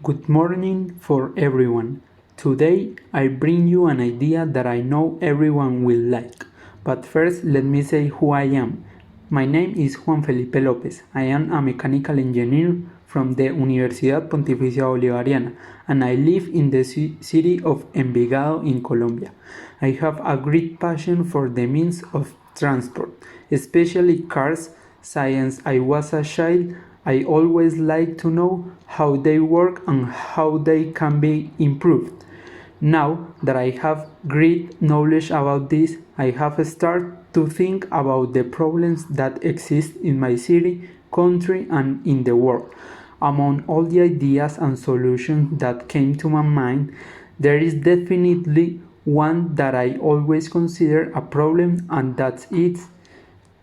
Good morning for everyone. Today I bring you an idea that I know everyone will like. But first, let me say who I am. My name is Juan Felipe López. I am a mechanical engineer from the Universidad Pontificia Bolivariana and I live in the city of Envigado in Colombia. I have a great passion for the means of transport, especially cars. Since I was a child, I always like to know how they work and how they can be improved. Now that I have great knowledge about this, I have started to think about the problems that exist in my city, country, and in the world. Among all the ideas and solutions that came to my mind, there is definitely one that I always consider a problem, and that's it: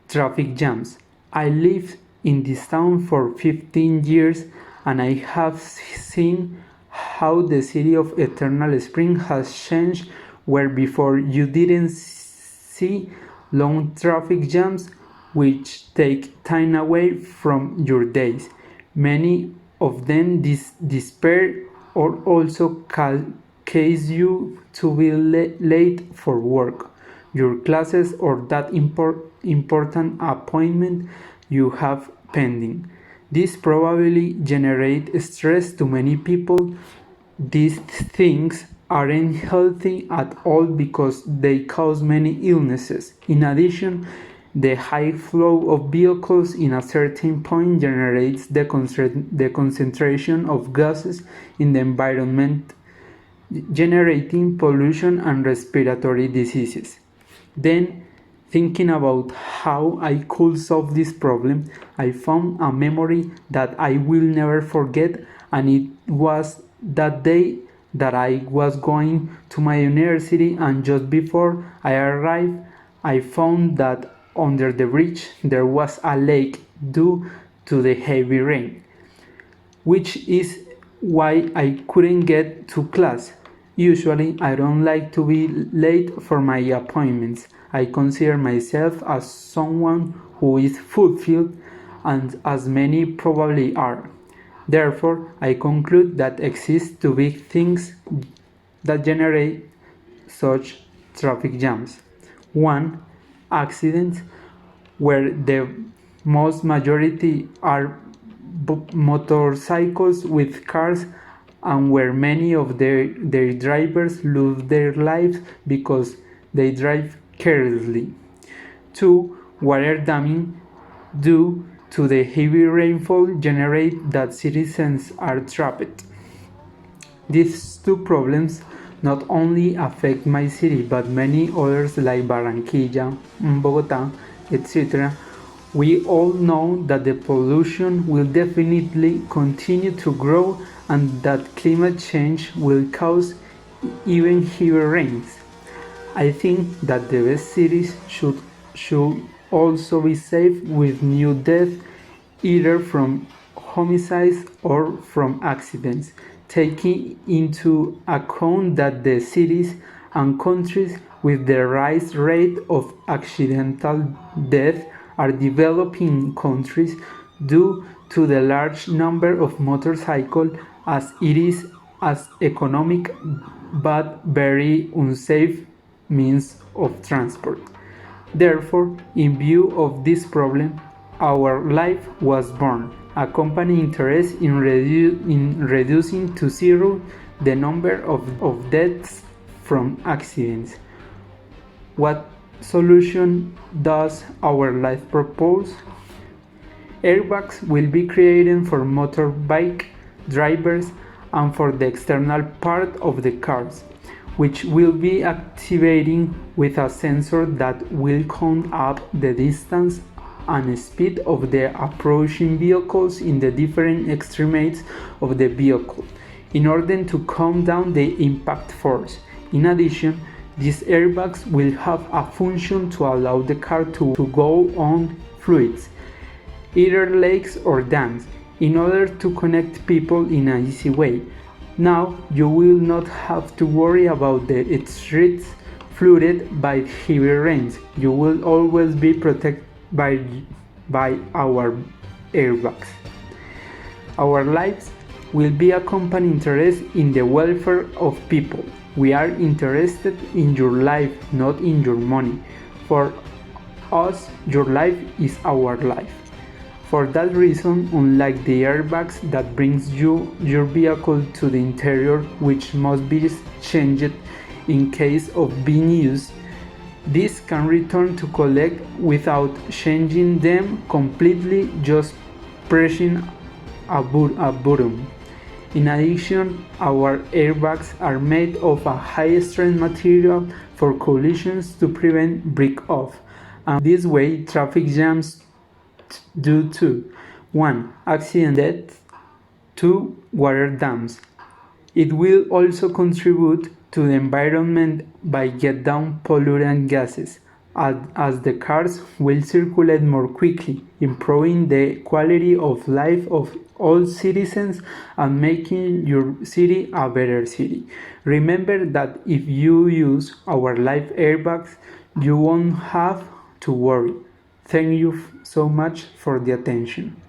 traffic jams. I lived in this town for 15 years and I have seen how the city of Eternal Spring has changed, where before you didn't see long traffic jams which take time away from your days. Many of them despair or also cause you to be late for work, your classes, or that important appointment you have pending. This probably generates stress to many people. These things aren't healthy at all because they cause many illnesses. In addition, the high flow of vehicles in a certain point generates the concentration of gases in the environment, generating pollution and respiratory diseases. Then, thinking about how I could solve this problem, I found a memory that I will never forget, and it was that day that I was going to my university, and just before I arrived, I found that under the bridge there was a lake due to the heavy rain, which is why I couldn't get to class. Usually, I don't like to be late for my appointments. I consider myself as someone who is fulfilled, and as many probably are. Therefore, I conclude that exist two big things that generate such traffic jams. One, accidents, where the most majority are motorcycles with cars, and where many of their drivers lose their lives because they drive carelessly. 2. Water damming, due to the heavy rainfall generate that citizens are trapped. These two problems not only affect my city but many others like Barranquilla, Bogota, etc. We all know that the pollution will definitely continue to grow and that climate change will cause even heavier rains. I think that the best cities should also be safe with new deaths, either from homicides or from accidents, taking into account that the cities and countries with the rise rate of accidental death are developing countries due to the large number of motorcycles, as it is as economic but very unsafe means of transport. Therefore, in view of this problem, our life was born, a company interest in reducing to zero the number of deaths from accidents. What solution does our life propose? Airbags will be created for motorbike drivers and for the external part of the cars, which will be activating with a sensor that will count up the distance and speed of the approaching vehicles in the different extremities of the vehicle in order to calm down the impact force. In addition, these airbags will have a function to allow the car to go on fluids, either lakes or dams, in order to connect people in an easy way. Now you will not have to worry about the streets flooded by heavy rains. You will always be protected by our airbags. Our lives will be a company interested in the welfare of people. We are interested in your life, not in your money. For us, your life is our life. For that reason, unlike the airbags that brings your vehicle to the interior, which must be changed in case of being used, these can return to collect without changing them completely, just pressing a button. In addition, our airbags are made of a high-strength material for collisions to prevent break-off, and this way traffic jams due to 1. Accident death, 2. Water dams. It will also contribute to the environment by getting down pollutant gases, as the cars will circulate more quickly, improving the quality of life of all citizens and making your city a better city. Remember that if you use our life airbags, you won't have to worry. Thank you so much for the attention.